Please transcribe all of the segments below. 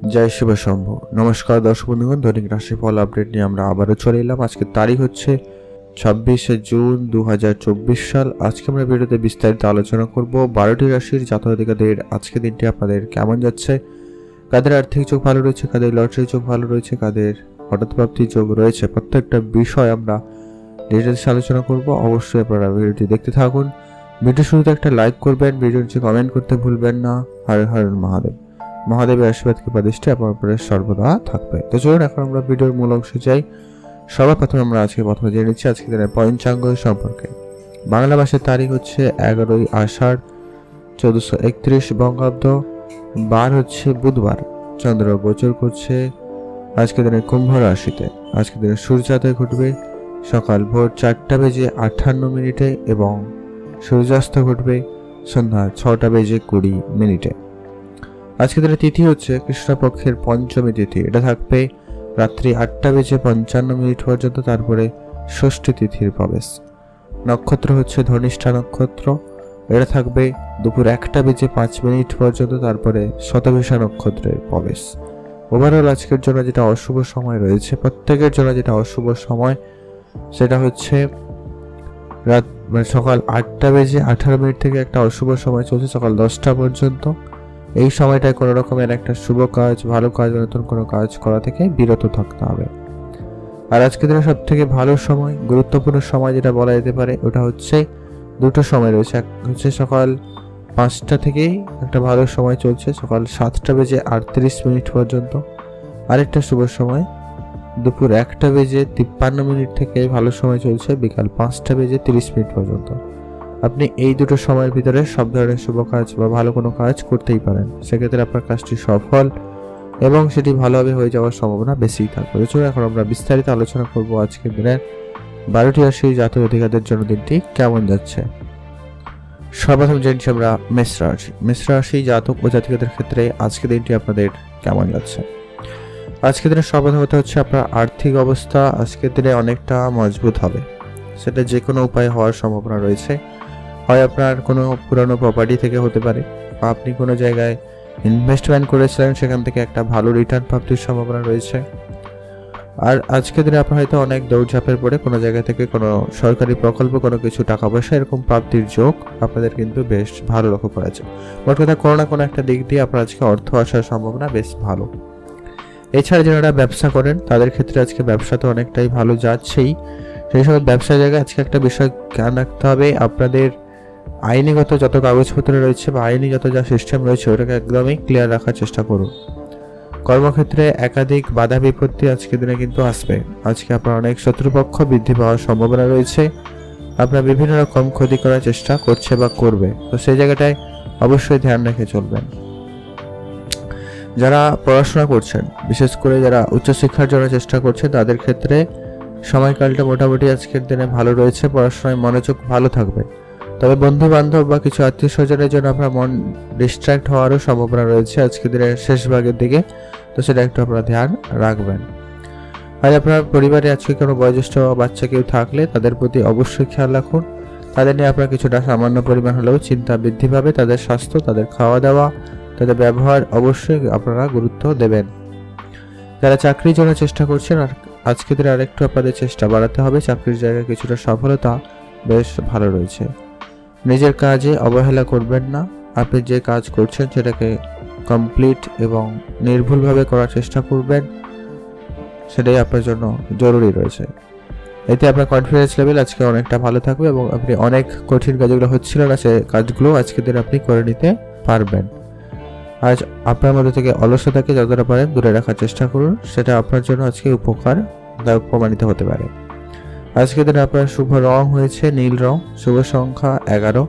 জয় শিব শম্ভ। নমস্কার দর্শক বন্ধুগণ, দৈনিক রাশিফল আপডেট নিয়ে আমরা আবারও চলে এলাম। আজকের তারিখ হচ্ছে 26শে জুন 2024 সাল। আজকে আমরা ভিডিওতে বিস্তারিত আলোচনা করব 12টি রাশির জাতক-জাতিকাদের আজকের দিনটি আপনাদের কেমন যাচ্ছে, কাদের আর্থিক যোগ ভালো রয়েছে, কাদের লটারি যোগ ভালো রয়েছে, কাদের হঠাৎ প্রাপ্তি যোগ রয়েছে, প্রত্যেকটা বিষয় আমরা ডিটেলসে আলোচনা করব। অবশ্যই আপনারা ভিডিওটি দেখতে থাকুন। ভিডিও শুরুতে একটা লাইক করবেন, ভিডিও নিচে কমেন্ট করতে ভুলবেন না। হর হর মহাদেব। মহাদেবের আশীর্বাদ কৃপা দৃষ্টি আপনার উপরে সর্বদা থাকবে। তো চলুন এখন আমরা ভিডিওর মূল অংশে যাই। সবার প্রথমে আমরা প্রথমে জেনে নিচ্ছি আজকে দিনের পঞ্চাঙ্গ সম্পর্কে। বাংলা মাসের তারিখ হচ্ছে 11ই আষাঢ় 1431 বঙ্গাব্দ, বার হচ্ছে বুধবার। চন্দ্র গোচর করছে আজকে দিনে কুম্ভ রাশিতে। আজকে দিনে সূর্যোদয় ঘটবে সকাল ভোর 4:58 এবং সূর্যাস্ত ঘটবে সন্ধ্যা 6:20 আজকে দিনের তিথি হচ্ছে কৃষ্ণপক্ষের পঞ্চমী তিথি। এটা থাকবে রাত্রি 8:55 পর্যন্ত, তারপরে ষষ্ঠী তিথির প্রবেশ। নক্ষত্র হচ্ছে ধনিষ্ঠা নক্ষত্র। এটা থাকবে দুপুর 1:05 পর্যন্ত, তারপরে শতভিষা নক্ষত্রের প্রবেশ। ওভারঅল আজকের জন্য যেটা অশুভ সময় রয়েছে, প্রত্যেকের জন্য যেটা অশুভ সময়, সেটা হচ্ছে সকাল 8:18 থেকে একটা অশুভ সময় চলছে সকাল 10টা পর্যন্ত। এই সময়টায় কোনো রকমের একটা শুভ কাজ, ভালো কাজ, নতুন কোনো কাজ করা থেকে বিরত থাকতে হবে। আর আজকে দিনে সব থেকে ভালো সময়, গুরুত্বপূর্ণ সময় যেটা বলা যেতে পারে, ওটা হচ্ছে দুটো সময় রয়েছে। এক হচ্ছে সকাল 5টা থেকেই একটা ভালো সময় চলছে সকাল 7:38 পর্যন্ত। আরেকটা শুভ সময় দুপুর 1:53 থেকে ভালো সময় চলছে বিকাল 5:30 পর্যন্ত। আপনি এই দুটো সময়ের ভিতরে সব ধরনের শুভ কাজ বা ভালো কোনো কাজ করতেই পারেন। সেক্ষেত্রে আপনার কাজটি সফল এবং সেটি ভালোভাবে হয়ে যাওয়ার সম্ভাবনা বেশিই থাকবে। এছাড়া এখন আমরা বিস্তারিত আলোচনা করব আজকের দিনের 12টি রাশি জাতক-জাতিকাদের জন্য দিনটি কেমন যাচ্ছে। সর্বপ্রথম জেনেছি আমরা মেষ রাশি। মেষ রাশি জাতক ও জাতিকাদের ক্ষেত্রে আজকের দিনটি আপনাদের কেমন যাচ্ছে। আজকের দিনে সর্বপ্রথমত হচ্ছে আপনার আর্থিক অবস্থা আজকের দিনে অনেকটা মজবুত হবে। সেটা যে কোনো উপায়ে হওয়ার সম্ভাবনা রয়েছে। হয় আপনার কোনো পুরানো প্রপার্টি থেকে হতে পারে, বা আপনি কোনো জায়গায় ইনভেস্টমেন্ট করেছিলেন, সেখান থেকে একটা ভালো রিটার্ন প্রাপ্তির সম্ভাবনা রয়েছে। আর আজকের দিনে আপনার হয়তো অনেক দৌড়ঝাঁপের পরে কোনো জায়গা থেকে কোনো সরকারি প্রকল্প, কোনো কিছু টাকা পয়সা এরকম প্রাপ্তির যোগ আপনাদের কিন্তু বেশ ভালো লক্ষ্য করা যায়। মোট কথা কোনো না কোনো একটা দিক দিয়ে আপনার আজকে অর্থ আসার সম্ভাবনা বেশ ভালো। এছাড়া যারা ব্যবসা করেন তাদের ক্ষেত্রে আজকে ব্যবসা তো অনেকটাই ভালো যাচ্ছেই। সেই সময় ব্যবসার জায়গায় আজকে একটা বিষয় খেয়াল রাখতে হবে, আপনাদের আইনিগত যত কাগজপত্র রয়েছে বা আইনি যত যা সিস্টেম রয়েছে ওটাকে একদমই ক্লিয়ার রাখার চেষ্টা করুন। কর্মক্ষেত্রে একাধিক বাধা বিপত্তি আজকের দিনে কিন্তু আসবে। আজকে আপনার অনেক শত্রুপক্ষ বৃদ্ধি পাওয়ার সম্ভাবনা রয়েছে। আপনার বিভিন্ন রকম ক্ষতি করার চেষ্টা করছে বা করবে, তো সেই জায়গাটায় অবশ্যই ধ্যান রেখে চলবেন। যারা পড়াশোনা করছেন, বিশেষ করে যারা উচ্চশিক্ষার জন্য চেষ্টা করছেন, তাদের ক্ষেত্রে সময়কালটা মোটামুটি আজকের দিনে ভালো রয়েছে। পড়াশোনায় মনোযোগ ভালো থাকবে। তবে বন্ধু বান্ধব বা কিছু আত্মীয় স্বজনের জন্য আপনার মন ডিস্ট্র্যাক্ট হওয়ারও সম্ভাবনা রয়েছে আজকের দিনের শেষ ভাগের দিকে, তো সেটা একটু আপনারা ধ্যান রাখবেন। আর আপনার পরিবারে আজকে কোনো বয়োজ্যেষ্ঠ বাচ্চা কেউ থাকলে তাদের প্রতি অবশ্যই খেয়াল রাখুন। তাদের নিয়ে আপনার কিছুটা সামান্য পরিমাণ হলেও চিন্তা বৃদ্ধি পাবে। তাদের স্বাস্থ্য, তাদের খাওয়া দাওয়া, তাদের ব্যবহার অবশ্যই আপনারা গুরুত্ব দেবেন। যারা চাকরির জন্য চেষ্টা করছেন, আর আজকের দিনে আরেকটু আপনাদের চেষ্টা বাড়াতে হবে। চাকরির জায়গায় কিছুটা সফলতা বেশ ভালো রয়েছে। নিজের কাজে অবহেলা করবেন না। আপনি যে কাজ করছেন সেটাকে কমপ্লিট এবং নির্ভুলভাবে করার চেষ্টা করবেন, সেটাই আপনার জন্য জরুরি রয়েছে। এতে আপনার কনফিডেন্স লেভেল আজকে অনেকটা ভালো থাকবে এবং আপনি অনেক কঠিন কাজগুলো হচ্ছিল না, সে কাজগুলো আজকের দিনে আপনি করে নিতে পারবেন। আজ আপনার মধ্যে থেকে অলসতাকে যতটা পারেন দূরে রাখার চেষ্টা করুন, সেটা আপনার জন্য আজকে উপকারদায়ক প্রমাণিত হতে পারে। আজকের দিনে আপনার শুভ রং হয়েছে নীল রং, শুভ সংখ্যা 11,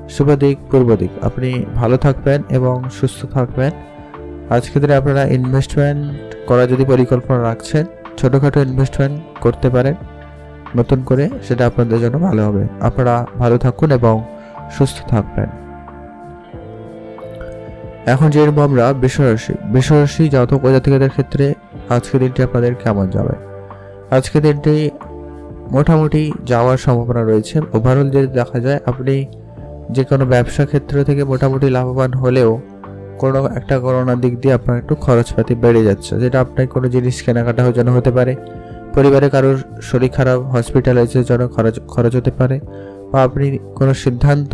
শুভ দিক পূর্ব দিক। আপনি ভালো থাকবেন এবং সুস্থ থাকবেন। আজকের দিনে আপনারা ইনভেস্টমেন্ট করার যদি পরিকল্পনা রাখছেন, ছোটোখাটো ইনভেস্টমেন্ট করতে পারেন নতুন করে, সেটা আপনাদের জন্য ভালো হবে। আপনারা ভালো থাকুন এবং সুস্থ থাকবেন। এখন যে আমরা বৃষরাশি জাতক ও জাতিকাদের ক্ষেত্রে আজকের দিনটি আপনাদের কেমন যাবে। আজকের দিনটি মোটামুটি যাওয়ার সম্ভাবনা রয়েছে। ওভারঅল যদি দেখা যায়, আপনি যে কোনো ব্যবসা ক্ষেত্র থেকে মোটামুটি লাভবান হলেও কোনো একটা করোনার দিক দিয়ে আপনার একটু খরচপাতি বেড়ে যাচ্ছে, যেটা আপনার কোনো জিনিস কেনাকাটা জন্য হতে পারে, পরিবারে কারোর শরীর খারাপ হসপিটালাইজের জন্য খরচ হতে পারে, বা আপনি কোনো সিদ্ধান্ত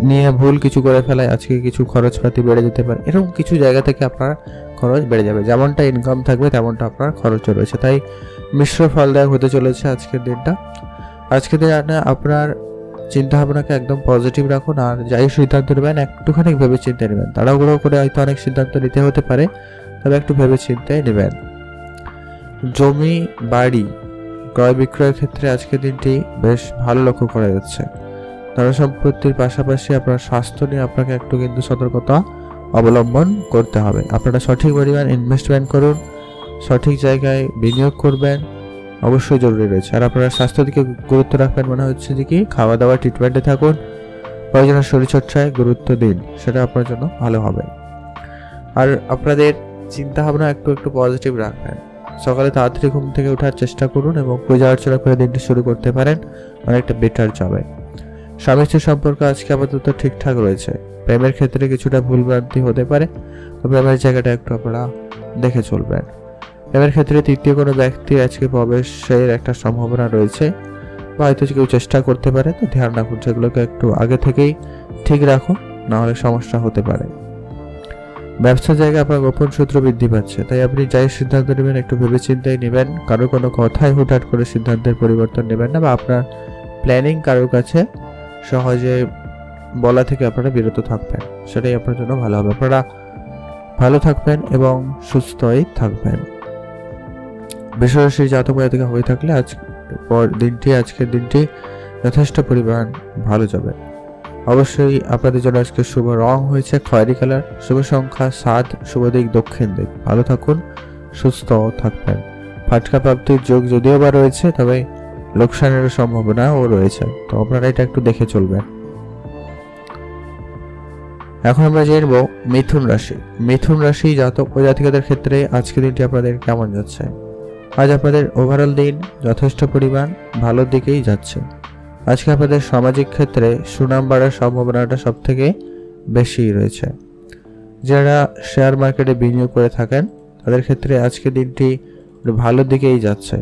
নিয়ে ভুল কিছু করে ফেলায় আজকে কিছু খরচপাতি বেড়ে যেতে পারে। এরকম কিছু জায়গা থেকে আপনার খরচ বেড়ে যাবে, যেমনটা ইনকাম থাকবে তেমনটা আপনার খরচও রয়েছে। তাই মিশ্র ফলদায়ক হতে চলেছে আজকের দিনটা। আজকের দিনে আপনার চিন্তাভাবনাকে একদম পজিটিভ রাখুন, আর যাই সিদ্ধান্ত নেবেন একটুখানি ভেবে চিন্তে নেবেন। তাড়াহুড়ো করে হয়তো অনেক সিদ্ধান্ত নিতে হতে পারে, তবে একটু ভেবে চিন্তে নেবেন। জমি বাড়ি ক্রয় বিক্রয়ের ক্ষেত্রে আজকের দিনটি বেশ ভালো লক্ষ্য করা যাচ্ছে। ধন সম্পত্তির পাশাপাশি আপনার স্বাস্থ্য নিয়ে আপনাকে একটু কিন্তু সতর্কতা অবলম্বন করতে হবে। আপনারা সঠিক পরিমাণ ইনভেস্টমেন্ট করুন, সঠিক জায়গায় বিনিয়োগ করবেন, অবশ্যই জরুরি রয়েছে। আর আপনারা স্বাস্থ্যের দিকে গুরুত্ব রাখবেন, মনে হচ্ছে যে কি খাওয়া দাওয়া ট্রিটমেন্টে থাকুন, প্রয়োজনীয় শরীরচর্চায় গুরুত্ব দিন, সেটা আপনার জন্য ভালো হবে। আর আপনাদের চিন্তা ভাবনা একটু পজিটিভ রাখবেন। সকালে তাড়াতাড়ি ঘুম থেকে ওঠার চেষ্টা করুন এবং পূজা অর্চনা করে দিনটি শুরু করতে পারেন, অনেকটা বেটার যাবে। স্বামী স্ত্রীর সম্পর্ক আজকে আপাতত ঠিকঠাক রয়েছে। প্রেমের ক্ষেত্রে কিছুটা ভুলভ্রান্তি হতে পারে, তো প্রেমের জায়গাটা একটু আপনারা দেখে চলবেন। প্রেমের ক্ষেত্রে তৃতীয় কোনো ব্যক্তির আজকে প্রবেশের একটা সম্ভাবনা রয়েছে, বা হয়তো কেউ চেষ্টা করতে পারে, তো ধ্যান রাখুন, সেগুলোকে একটু আগে থেকেই ঠিক রাখুন, নাহলে সমস্যা হতে পারে। ব্যবসার জায়গায় আপনার গোপন সূত্র বৃদ্ধি পাচ্ছে, তাই আপনি যাই সিদ্ধান্ত নেবেন একটু ভেবে চিন্তাই নেবেন। কারো কোনো কথায় হুটহাট করে সিদ্ধান্তের পরিবর্তন নেবেন না, বা আপনার প্ল্যানিং কারোর কাছে সহজে বলা থেকে আপনারা বিরত থাকবেন, সেটাই আপনার জন্য ভালো হবে। আপনারা ভালো থাকবেন এবং সুস্থই থাকবেন। বৃষরাশির জাতক জাতিকা হয়ে থাকলে আজকের দিনটি যথেষ্ট পরিমাণ ভালো যাবে। অবশ্যই আপনাদের জন্য আজকে শুভ রং হয়েছে খয়েরি কালার, শুভ সংখ্যা 7, শুভ দিক দক্ষিণ দিক। ভালো থাকুন, সুস্থ থাকবেন। ফাটকা প্রাপ্তির যোগ যদিও বা রয়েছে, তবে লোকসানের সম্ভাবনাও রয়েছে, তো আপনারা এটা একটু দেখে চলবেন। এখন আমরা জেনব মিথুন রাশি। মিথুন রাশি জাতক ও জাতিকাদের ক্ষেত্রে আজকের দিনটি আপনাদের কেমন যাচ্ছে? আজ আপনাদের ওভারঅল দিন যথেষ্ট পরিমাণ ভালোর দিকেই যাচ্ছে। আজকে আপনাদের সামাজিক ক্ষেত্রে সুনাম বাড়ার সম্ভাবনাটা সব থেকে বেশি রয়েছে। যারা শেয়ার মার্কেটে বিনিয়োগ করে থাকেন তাদের ক্ষেত্রে আজকের দিনটি ভালোর দিকেই যাচ্ছে।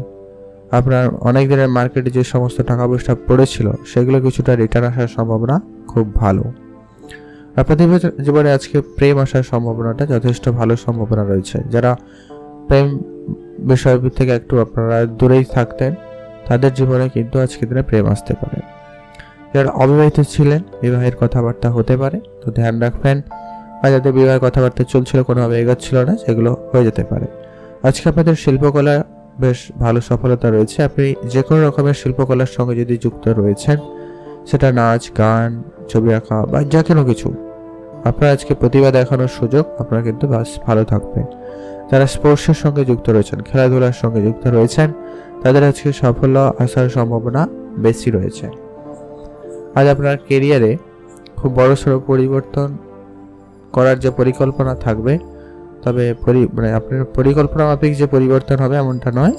আপনার অনেক দিনের মার্কেটে যে সমস্ত টাকা পয়সা পড়েছিল সেগুলো কিছুটা রিটার্ন আসার সম্ভাবনা খুব ভালো। আপনাদের জীবনে আজকে প্রেম আসার সম্ভাবনাটা যথেষ্ট ভালো সম্ভাবনা রয়েছে। যারা প্রেম বিষয় থেকে একটু আপনারা দূরেই থাকতেন তাদের জীবনে কিন্তু আজকের দিনে প্রেম আসতে পারে। যারা অবিবাহিত ছিলেন বিবাহের কথাবার্তা হতে পারে, তো ধ্যান রাখবেন। আর যাদের বিবাহের কথাবার্তা চলছিল কোনোভাবে এগোচ্ছিল না, সেগুলো হয়ে যেতে পারে। আজকে আপনাদের শিল্পকলা বেশ ভালো সফলতা রয়েছে। আপনি যে কোনো রকমের শিল্পকলার সঙ্গে যদি যুক্ত রয়েছেন, সেটা নাচ গান ছবি আঁকা বা যা কোনো কিছু, আপনার আজকে প্রতিভা দেখানোর সুযোগ আপনারা কিন্তু বাস ভালো থাকবেন। যারা স্পোর্টসের সঙ্গে যুক্ত রয়েছেন, খেলাধুলার সঙ্গে যুক্ত রয়েছেন, তাদের আজকে সাফল্য আসার সম্ভাবনা বেশি রয়েছে। আজ আপনার কেরিয়ারে খুব বড়সড় পরিবর্তন করার যে পরিকল্পনা থাকবে, তবে আপনার পরিকল্পনা মাফিক যে পরিবর্তন হবে এমনটা নয়,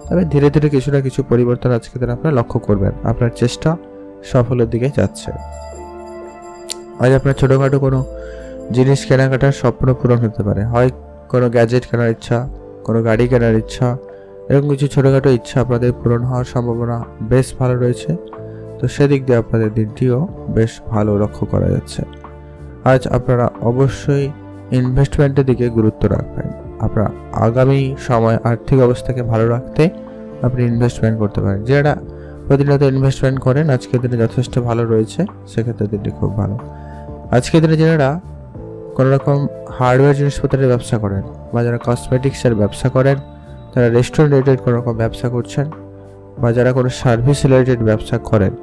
তবে ধীরে ধীরে কিছু না কিছু পরিবর্তন আজকে দিন আপনারা লক্ষ্য করবেন। আপনার চেষ্টা সফলের দিকে যাচ্ছে। আজ আপনার ছোটোখাটো কোনো জিনিস কেনাকাটার স্বপ্ন পূরণ হতে পারে। হয় কোনো গ্যাজেট কেনার ইচ্ছা, কোনো গাড়ি কেনার ইচ্ছা, এরকম কিছু ছোটোখাটো ইচ্ছা আপনাদের পূরণ হওয়ার সম্ভাবনা বেশ ভালো রয়েছে। তো সেদিক দিয়ে আপনাদের দিনটিও বেশ ভালো লক্ষ্য করা যাচ্ছে। আজ আপনারা অবশ্যই ইনভেস্টমেন্টের দিকে গুরুত্ব রাখবেন। আপনার আগামী সময় আর্থিক অবস্থাকে ভালো রাখতে আপনি ইনভেস্টমেন্ট করতে পারেন। যারা প্রতিনিয়ত ইনভেস্টমেন্ট করেন আজকের দিনে যথেষ্ট ভালো রয়েছে, সেক্ষেত্রে দিনটি খুব ভালো। আজকের দিনে যারা কোনো রকম হার্ডওয়্যার জিনিসপত্রের ব্যবসা করেন, বা যারা কসমেটিক্সের ব্যবসা করেন, যারা রেস্টুরেন্ট রিলেটেড কোনো রকম ব্যবসা করছেন, বা যারা কোনো সার্ভিস রিলেটেড ব্যবসা করেন,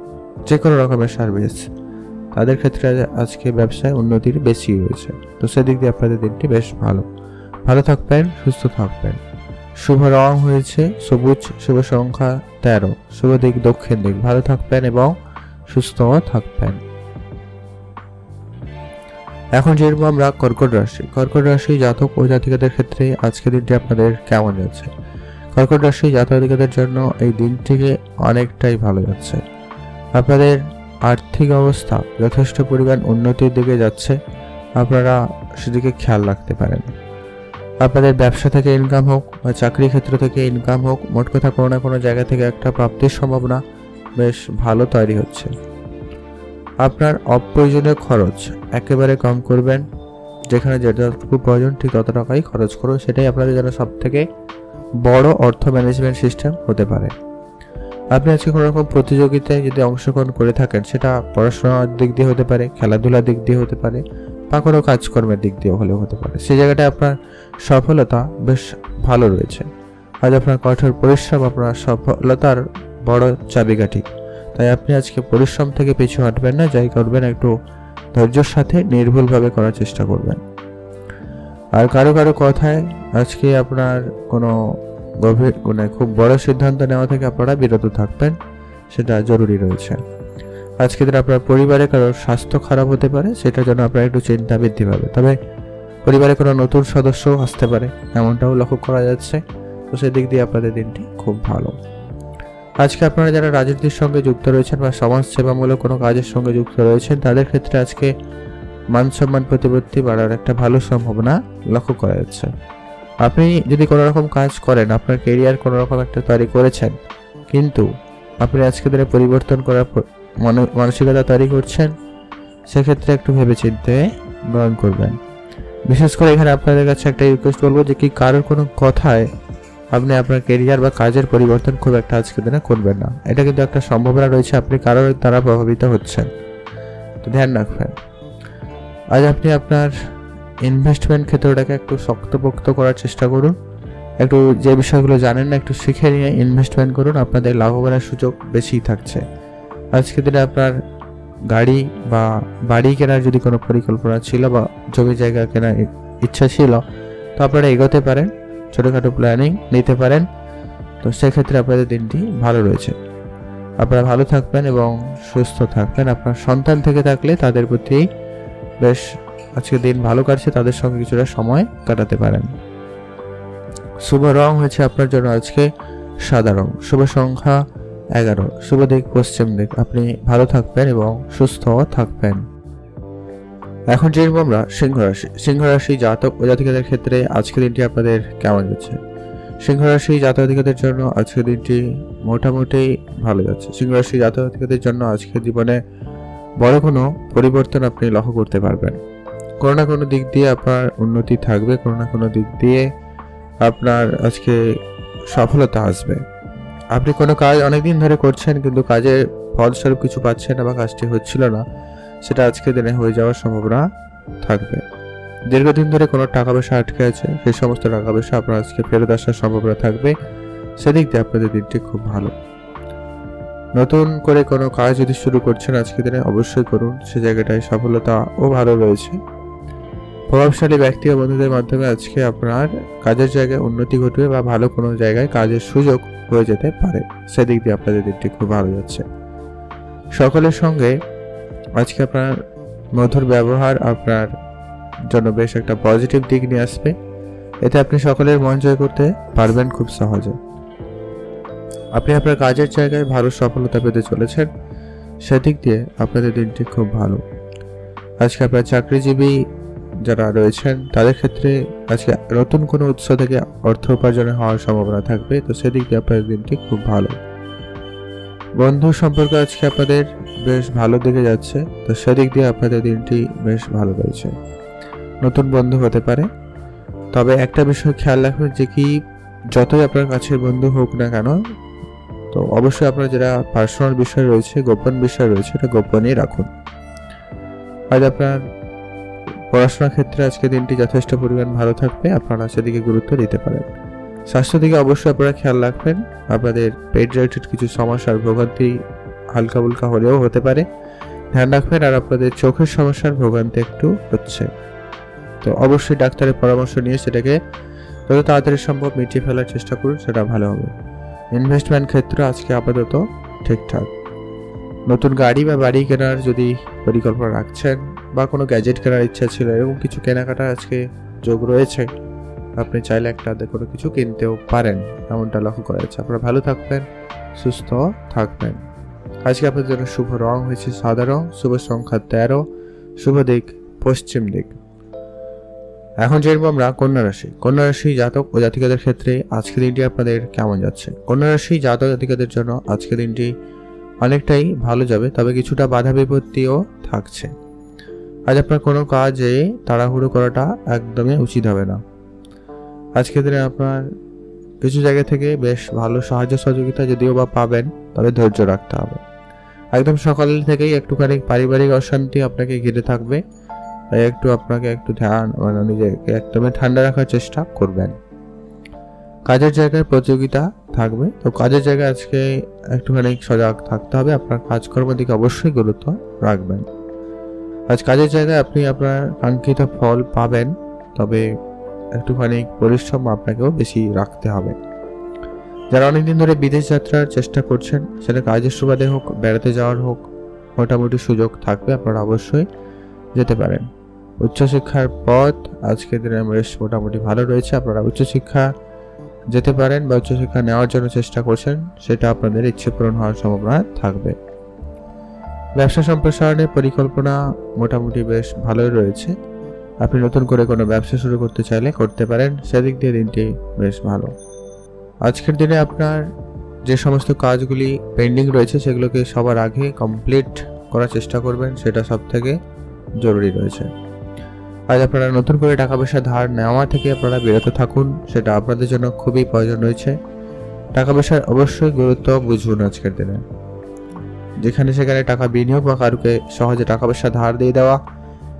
যে কোনো রকমের সার্ভিস, তাদের ক্ষেত্রে আজকে ব্যবসায় উন্নতির বেশি রয়েছে। তো সেদিক দিয়ে আপনাদের দিনটি বেশ ভালো থাকবেন, সুস্থ থাকবেন। শুভ রং হয়েছে সবুজ, শুভ সংখ্যা 13, শুভ দিক দক্ষিণ দিক। ভালো থাকবেন এবং সুস্থ থাকবেন। এখন যেরকম আমরা কর্কট রাশি জাতক ও জাতিকাদের ক্ষেত্রে আজকের দিনটি আপনাদের কেমন যাচ্ছে? কর্কট রাশি জাতক জাতিকাদের জন্য এই দিনটিকে অনেকটাই ভালো যাচ্ছে। আপনাদের আর্থিক অবস্থা যথেষ্ট পরিমাণ উন্নতির দিকে যাচ্ছে। আপনারা সেদিকে খেয়াল রাখতে পারেন। আপনাদের ব্যবসা থেকে ইনকাম হোক বা চাকরি ক্ষেত্র থেকে ইনকাম হোক, মোট কথা কোনো না কোনো জায়গা থেকে একটা প্রাপ্তির সম্ভাবনা বেশ ভালো তৈরি হচ্ছে। আপনার অপ্রয়োজনীয় খরচ একেবারে কম করবেন, যেখানে যেটুকু প্রয়োজন ঠিক তত টাকাই খরচ করুন, সেটাই আপনাদের জন্য সব থেকে বড় অর্থ ম্যানেজমেন্ট সিস্টেম হতে পারে। আপনি আজকে কোনো রকম প্রতিযোগিতায় যদি অংশগ্রহণ করে থাকেন, সেটা পড়াশোনার দিক দিয়ে হতে পারে, খেলাধুলার দিক দিয়ে হতে পারে, বা কোনো কাজকর্মের দিক দিয়েও হলেও হতে পারে, সেই জায়গাটায় আপনার সফলতা বেশ ভালো রয়েছে। আজ আপনার কঠোর পরিশ্রম আপনার সফলতার বড় চাবিকাঠি। তাই আপনি আজকে পরিশ্রম থেকে পিছু হটবেন না, যাই করবেন একটু ধৈর্যের সাথে নির্ভুলভাবে করার চেষ্টা করবেন। আর কারো কারো কথায় আজকে আপনার কোনো গভীর খুব বড় সিদ্ধান্ত নেওয়া থেকে আপনারা বিরত থাকবেন, সেটা জরুরি রয়েছে। আজকে দিন আপনার পরিবারে কারোর স্বাস্থ্য খারাপ হতে পারে, সেটার জন্য আপনার একটু চিন্তা বৃদ্ধি পাবে। তবে পরিবারে কোনো নতুন সদস্য আসতে পারে, এমনটাও লক্ষ্য করা যাচ্ছে। তো সেদিক দিয়ে আপনাদের দিনটি খুব ভালো। আজকে আপনারা যারা রাজনীতির সঙ্গে যুক্ত রয়েছেন বা সমাজ সেবামূলক কোনো কাজের সঙ্গে যুক্ত রয়েছেন, তাদের ক্ষেত্রে আজকে মান সম্মান প্রতিপত্তি বাড়ার একটা ভালো সম্ভাবনা লক্ষ্য করা যাচ্ছে। আপনি যদি কোনো রকম কাজ করেন, আপনার কেরিয়ার কোনো রকম একটা তৈরি করেছেন, কিন্তু আপনি আজকে দিনে পরিবর্তন করার মানসিকতা তৈরি করছেন, সেক্ষেত্রে একটু ভেবেচিন্তে গ্রহণ করবেন। বিশেষ করে এখানে আপনাদের কাছে একটা রিকোয়েস্ট বলবো যে কি কারোর কোনো কথায় আপনি আপনার কেরিয়ার বা কাজের পরিবর্তন খুব একটা আজকে দিনে করবেন না। এটা কিন্তু একটা সম্ভাবনা রয়েছে আপনি কারোর দ্বারা প্রভাবিত হচ্ছেন, তো ধ্যান রাখবেন। আজ আপনি আপনার ইনভেস্টমেন্ট ক্ষেত্রটাকে একটু শক্তপোক্ত করার চেষ্টা করুন। একটু যে বিষয়গুলো জানেন না একটু শিখে নিয়ে ইনভেস্টমেন্ট করুন, আপনাদের লাভবানের সুযোগ বেশি থাকছে। আজকে দিনে আপনার গাড়ি বা বাড়ি কেনার যদি কোনো পরিকল্পনা ছিল বা জমি জায়গা কেনার ইচ্ছা ছিল, তো আপনারা এগোতে পারেন, ছোটোখাটো প্ল্যানিং নিতে পারেন। তো সেক্ষেত্রে আপনাদের দিনটি ভালো রয়েছে। আপনারা ভালো থাকবেন এবং সুস্থ থাকবেন। আপনার সন্তান থেকে থাকলে তাদের প্রতি বেশ আজকে দিন ভালো কাটছে, তাদের সঙ্গে কিছুটা সময় কাটাতে পারেন। শুভ রং হয়েছে আপনার জন্য আজকে সাদা রং। শুভ সংখ্যা 11। শুভ দিক পশ্চিম দিক। আপনি ভালো থাকবেন এবং সুস্থ থাকবেন। এখন জেনব আমরা সিংহ রাশি। সিংহ রাশি জাতক ও জাতিকাদের ক্ষেত্রে আজকের দিনটি আপনাদের কেমন যাচ্ছে? সিংহ রাশি জাতক-জাতিকাদের জন্য আজকের দিনটি মোটামুটি ভালো যাচ্ছে। সিংহ রাশি জাতক-জাতিকাদের জন্য আজকের জীবনে বড় কোনো পরিবর্তন আপনি লক্ষ্য করতে পারবেন। কোনো না কোনো দিক দিয়ে আপনার উন্নতি থাকবে, কোনো না কোনো দিক দিয়ে আপনার আজকে সফলতা আসবে। আপনি কোনো কাজ অনেকদিন ধরে করছেন কিন্তু কাজের ফলস্বরূপ কিছু পাচ্ছেন না বা কাজটি হচ্ছিল না, সেটা আজকের দিনে হয়ে যাওয়ার সম্ভাবনা থাকবে। দীর্ঘদিন ধরে কোনো টাকা পয়সা আটকে আছে, সেই সমস্ত টাকা পয়সা আপনার আজকে ফেরত আসার সম্ভাবনা থাকবে। সেদিক দিয়ে আপনাদের দিনটি খুব ভালো। নতুন করে কোনো কাজ যদি শুরু করছেন আজকের দিনে অবশ্যই করুন, সে জায়গাটায় সফলতাও ভালো রয়েছে। প্রভাবশালী ব্যক্তি ও বন্ধুদের মাধ্যমে আজকে আপনার কাজের জায়গায় উন্নতি ঘটবে বা ভালো কোনো জায়গায় কাজের সুযোগ হয়ে যেতে পারে। সেদিক দিয়ে আপনাদের দিনটি খুব ভালো যাচ্ছে। সকলের সঙ্গে আজকে আপনার মধুর ব্যবহার আপনার জন্য বেশ একটা পজিটিভ দিক নিয়ে আসবে। এতে আপনি সকলের মন জয় করতে পারবেন খুব সহজে। আপনি আপনার কাজের জায়গায় ভালো সফলতা পেতে চলেছেন, সেদিক দিয়ে আপনাদের দিনটি খুব ভালো। আজকে আপনার চাকরিজীবী যারা রয়েছেন তাদের ক্ষেত্রে আজকে নতুন কোনো উৎস থেকে অর্থ উপার্জনের হওয়ার সম্ভাবনা থাকবে, তো সেদিক দিয়ে আপনাদের দিনটি খুব ভালো। বন্ধু সম্পর্ক আজকে আপনাদের বেশ ভালো দিকে যাচ্ছে, তো সেদিক দিয়ে আপনাদের দিনটি বেশ ভালো রয়েছে। নতুন বন্ধু হতে পারে, তবে একটা বিষয় খেয়াল রাখবেন যে কি যতই আপনার কাছের বন্ধু হোক না কেন, তো অবশ্যই আপনার যেটা পার্সোনাল বিষয় রয়েছে, গোপন বিষয় রয়েছে, এটা গোপনই রাখুন। আজ আপনার পড়াশোনার ক্ষেত্রে আজকে দিনটি যথেষ্ট পরিমাণ ভালো থাকবে, আপনারা সেদিকে গুরুত্ব দিতে পারেন। স্বাস্থ্য দিকে অবশ্যই আপনারা খেয়াল রাখবেন। আপনাদের পেট রিলেটেড কিছু সমস্যার ভোগান্তি হালকা ফুলকা হলেও হতে পারে, ধ্যান রাখবেন। আর আপনাদের চোখের সমস্যার ভোগান্তি একটু হচ্ছে, তো অবশ্যই ডাক্তারের পরামর্শ নিয়ে সেটাকে যত তাড়াতাড়ি সম্ভব মিটিয়ে ফেলার চেষ্টা করুন, সেটা ভালো হবে। ইনভেস্টমেন্ট ক্ষেত্রে আজকে আপাতত ঠিকঠাক। নতুন গাড়ি বা বাড়ি কেনার যদি পরিকল্পনা রাখছেন বা কোনো গ্যাজেট কেনার ইচ্ছা ছিল, এরকম কিছু কেনাকাটা আজকে যোগ রয়েছে, আপনি চাইলে একটা কোনো কিছু কিনতেও পারেন, এমনটা লক্ষ্য করা যাচ্ছে। আপনারা ভালো থাকবেন, সুস্থ থাকবেন। আজকে আপনাদের জন্য শুভ রং হয়েছে সাদা রং। শুভ সংখ্যা 13। শুভ দিক পশ্চিম দিক। এখন জানবো আমরা কন্যা রাশি। কন্যা রাশি জাতক ও জাতিকাদের ক্ষেত্রে আজকের দিনটি আপনাদের কেমন যাচ্ছে। কন্যা রাশি জাতক জাতিকাদের জন্য আজকের দিনটি অনেকটাই ভালো যাবে, তবে কিছুটা বাধা বিপত্তিও থাকছে। আজ আপনার কোনো কাজে তাড়াহুড়ো করাটা একদমই উচিত হবে না। আজকের দিনে আপনার কিছু জায়গা থেকে বেশ ভালো সাহায্য সহযোগিতা যদিও বা পাবেন, তবে ধৈর্য রাখতে হবে। একদম সকাল থেকেই একটুখানি পারিবারিক অশান্তি আপনাকে ঘিরে থাকবে, তাই আপনাকে একটু ধ্যান নিজেকে একদমই ঠান্ডা রাখার চেষ্টা করবেন। কাজের জায়গায় প্রতিযোগিতা থাকবে, তো কাজের জায়গায় আজকে একটুখানি সজাগ থাকতে হবে। আপনার কাজকর্মের দিকে অবশ্যই গুরুত্ব রাখবেন। আজ কাজের জায়গায় আপনি আপনার কাঙ্ক্ষিত ফল পাবেন, তবে একটুখানি পরিশ্রম আপনাকেও বেশি রাখতে হবে। যারা অনেকদিন ধরে বিদেশ যাত্রার চেষ্টা করছেন, সেটা কাজের সুবাদে হোক, বেড়াতে যাওয়ার হোক, মোটামুটি সুযোগ থাকবে, আপনারা অবশ্যই যেতে পারেন। উচ্চশিক্ষার পথ আজকের দিনে বেশ মোটামুটি ভালো রয়েছে। আপনারা উচ্চশিক্ষা যেতে পারেন বা উচ্চশিক্ষা নেওয়ার জন্য চেষ্টা করছেন, সেটা আপনাদের ইচ্ছে পূরণ হওয়ার সম্ভাবনা থাকবে। ব্যবসা সম্প্রসারণের পরিকল্পনা মোটামুটি বেশ ভালোই রয়েছে। আপনি নতুন করে কোনো ব্যবসা শুরু করতে চাইলে করতে পারেন, সেদিক দিয়ে দিনটি বেশ ভালো। আজকের দিনে আপনার যে সমস্ত কাজগুলি পেন্ডিং রয়েছে সেগুলোকে সবার আগে কমপ্লিট করার চেষ্টা করবেন, সেটা সব থেকে জরুরি রয়েছে। আজ আপনারা নতুন করে টাকা পয়সা ধার নেওয়া থেকে আপনারা বিরত থাকুন, সেটা আপনাদের জন্য খুবই প্রয়োজন রয়েছে। টাকা পয়সার অবশ্যই গুরুত্ব বুঝুন আজকের দিনে। যেখানে সেখানে টাকা বিনিয়োগ বা কারুকে সহজে টাকা পয়সা ধার দিয়ে দেওয়া,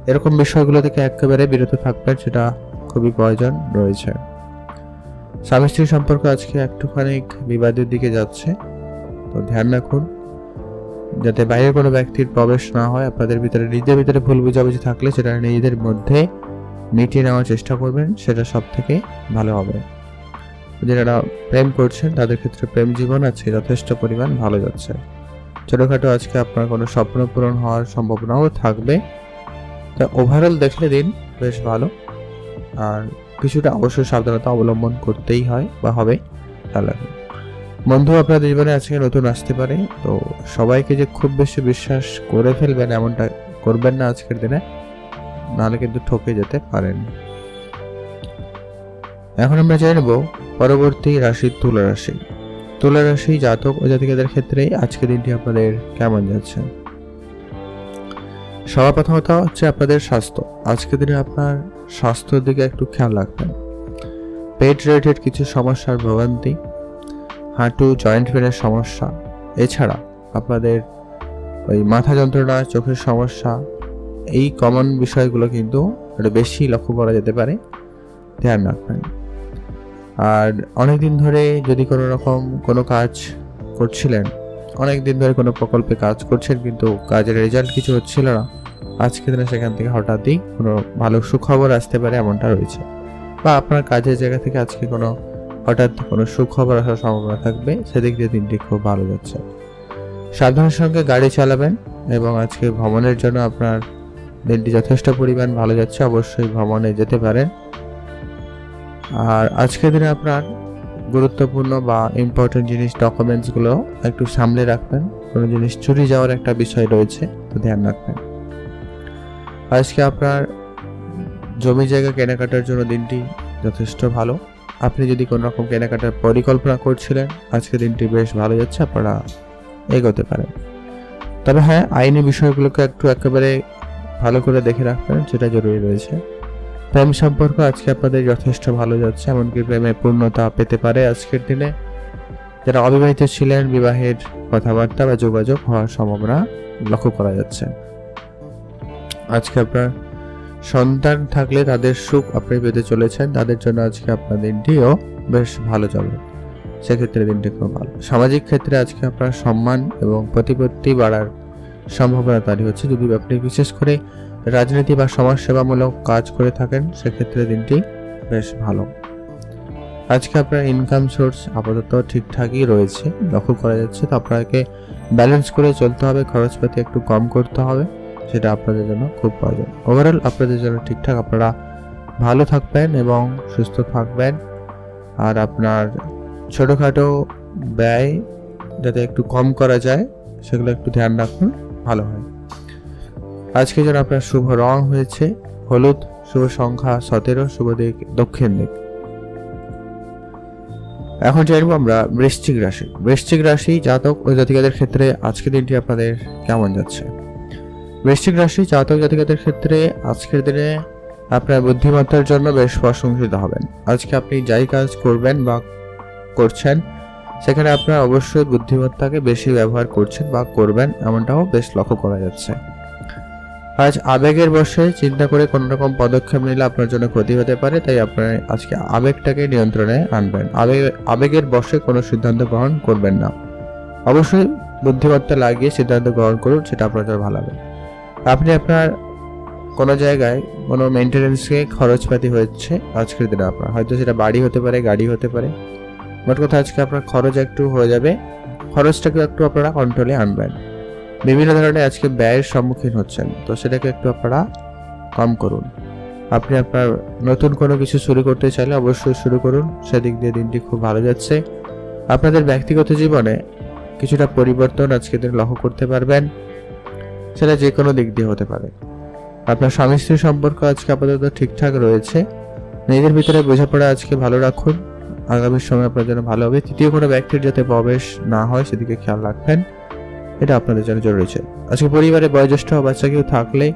এরকম বিষয়গুলো থেকে একেবারে বিরত থাকবেন, সেটা খুবই প্রয়োজন রয়েছে। স্বামী স্ত্রীর সম্পর্ক আজকে একটুখানি বিবাদের দিকে যাচ্ছে, তো ধ্যান রাখুন যাতে বাইরের কোনো ব্যক্তির প্রবেশ না হয়। আপনাদের ভিতরে নিজেদের ভিতরে ভুল বুঝাবুঝি থাকলে সেটা নিজেদের মধ্যে মিটিয়ে নেওয়ার চেষ্টা করবেন, সেটা সব থেকে ভালো হবে। যারা প্রেম করছেন তাদের ক্ষেত্রে প্রেম জীবন আজকে যথেষ্ট পরিমাণ ভালো যাচ্ছে। ছোটখাটো আজকে আপনার কোনো স্বপ্ন পূরণ হওয়ার সম্ভাবনাও থাকবে। তা ওভারঅল দেখলে দিন বেশ ভালো, আর কিছুটা অবশ্যই সাবধানতা অবলম্বন করতেই হয় বা হবে, তাহলে বন্ধু আপনাদের জীবনে আজকে নতুন আসতে পারে, তো সবাইকে যে খুব বেশি বিশ্বাস করে ফেলবেন এমনটা করবেন না আজকের দিনে, নাহলে কিন্তু ঠকে যেতে পারেন। এখন আমরা জানব পরবর্তী রাশি তুলা রাশি। তুলা রাশি জাতক ও জাতিকাদের ক্ষেত্রে আজকের দিনটি আপনাদের কেমন যাচ্ছে। সবার প্রথমত হচ্ছে আপনাদের স্বাস্থ্য। আজকের দিনে আপনার স্বাস্থ্যের দিকে একটু খেয়াল রাখবেন। পেট রিলেটেড কিছু সমস্যার ভোগান্তি, হাঁটু জয়েন্ট পেনের সমস্যা, এছাড়া আপনাদের ওই মাথা যন্ত্রণা, চোখের সমস্যা, এই কমন বিষয়গুলো কিন্তু একটু বেশি লক্ষ্য করা যেতে পারে, ধ্যান রাখবেন। আর অনেকদিন ধরে যদি কোনো কাজ করছিলেন, অনেকদিন ধরে কোনো প্রকল্পে কাজ করছেন কিন্তু কাজের রেজাল্ট কিছু হচ্ছিল না, আজকের দিনে সেখান থেকে হঠাৎই কোনো ভালো সুখবর আসতে পারে এমনটা রয়েছে। বা আপনার কাজের জায়গা থেকে আজকে হঠাৎ কোনো সুখবর আসার সম্ভাবনা থাকবে, সেদিক দিয়ে দিনটি খুব ভালো যাচ্ছে। সাবধানের সঙ্গে গাড়ি চালাবেন এবং আজকে ভ্রমণের জন্য আপনার দিনটি যথেষ্ট পরিমাণ ভালো যাচ্ছে, অবশ্যই ভ্রমণে যেতে পারেন। আর আজকের দিনে আপনার গুরুত্বপূর্ণ বা ইম্পর্টেন্ট জিনিস, ডকুমেন্টসগুলো একটু সামলে রাখবেন। কোনো জিনিস চুরি যাওয়ার একটা বিষয় রয়েছে, তো ধ্যান রাখবেন। আজকে আপনার জমি জায়গা কেনাকাটার জন্য দিনটি যথেষ্ট ভালো। আপনি যদি কোনো রকম কেনাকাটার পরিকল্পনা করছিলেন, আজকে দিনটি বেশ ভালো যাচ্ছে, আপনারা এগোতে পারেন। তবে হ্যাঁ, আইনি বিষয়গুলোকে একেবারে ভালো করে দেখে রাখবেন, সেটা জরুরি রয়েছে। প্রেম সম্পর্ক আজকে আপনাদের যথেষ্ট ভালো যাচ্ছে, এমনকি প্রেমে পূর্ণতা পেতে পারে আজকের দিনে। যারা অবিবাহিত ছিলেন, বিবাহের কথাবার্তা বা যোগাযোগ হওয়ার সম্ভাবনা লক্ষ্য করা যাচ্ছে। আজকে আপনার সন্তান থাকলে তাদের সুখ আপনি পেতে চলেছেন, তাদের জন্য আজকে আপনার দিনটিও বেশ ভালো যাবে, সেক্ষেত্রে দিনটি খুব ভালো। সামাজিক ক্ষেত্রে আজকে আপনার সম্মান এবং প্রতিপত্তি বাড়ার সম্ভাবনা তৈরি হচ্ছে। যদি আপনি বিশেষ করে রাজনীতি বা সমাজসেবামূলক কাজ করে থাকেন, সেক্ষেত্রে দিনটি বেশ ভালো। আজকে আপনার ইনকাম সোর্স আপাতত ঠিকঠাকই রয়েছে, লক্ষ্য করা যাচ্ছে। তো আপনাকে ব্যালেন্স করে চলতে হবে, খরচপাতি একটু কম করতে হবে, সেটা আপনাদের জন্য খুব প্রয়োজন। ওভারঅল আপনাদের জন্য ঠিকঠাক, আপনারা ভালো থাকবেন এবং সুস্থ থাকবেন। আর আপনার ছোটোখাটো ব্যয় যাতে একটু কম করা যায়, সেগুলো একটু ধ্যান রাখুন, ভালো হয়। আজকে যেন আপনার শুভ রং হয়েছে হলুদ, শুভ সংখ্যা 17, শুভ দিক দক্ষিণ দিক। এখন জানবো আমরা বৃশ্চিক রাশি। বৃশ্চিক রাশি জাতক ও জাতিকাদের ক্ষেত্রে আজকের দিনটি আপনাদের কেমন যাচ্ছে? বৃশ্চিক রাশি জাতক জাতিকাদের ক্ষেত্রে আজকের দিনে আপনার বুদ্ধিমত্তার জন্য বেশ প্রশংসিত হবেন। আজকে আপনি যাই কাজ করবেন বা করছেন সেখানে আপনার অবশ্যই বুদ্ধিমত্তাকে বেশি ব্যবহার করছেন বা করবেন, এমনটাও বেশ লক্ষ্য করা যাচ্ছে। আজ আবেগের বশে চিন্তা করে কোনো রকম পদক্ষেপ নিলে আপনার জন্য ক্ষতি হতে পারে, তাই আপনার আজকে আবেগটাকে নিয়ন্ত্রণে আনবেন। আবেগের বশে কোনো সিদ্ধান্ত গ্রহণ করবেন না, অবশ্যই বুদ্ধিমত্তা লাগিয়ে সিদ্ধান্ত গ্রহণ করুন, সেটা আপনার জন্য ভালো হবে। আপনি আপনার কোনো জায়গায় কোনো মেনটেন্যান্সে খরচপাতি হচ্ছে আজকের দিনে, আপনার হয়তো সেটা বাড়ি হতে পারে, গাড়ি হতে পারে, মোট কথা আজকে আপনার খরচ একটু হয়ে যাবে, খরচটাকে একটু আপনারা কন্ট্রোলে আনবেন। বিভিন্ন ধরনের আজকে ব্যয়ের সম্মুখীন হচ্ছেন, তো সেটাকে একটু আপনারা কম করুন। আপনি আপনার নতুন কোনো কিছু শুরু করতে চাইলে অবশ্যই শুরু করুন, সেদিক দিয়ে দিনটি খুব ভালো যাচ্ছে। আপনাদের ব্যক্তিগত জীবনে কিছুটা পরিবর্তন আজকে দিন লক্ষ্য করতে পারবেন, সেটা যে কোনো দিক দিয়ে হতে পারে। আপনার স্বামী স্ত্রীর সম্পর্ক আজকে আপাতত ঠিকঠাক রয়েছে, নিজের ভিতরে বোঝাপড়া আজকে ভালো রাখুন, আগামী সময় আপনার জন্য ভালো হবে। তৃতীয় কোনো ব্যক্তির যাতে প্রবেশ না হয় সেদিকে খেয়াল রাখবেন, এটা আপনাদের জন্য জরুরি আছে। আজকে পরিবারে বয়োজ্যেষ্ঠ বাচ্চা কেউ থাকলে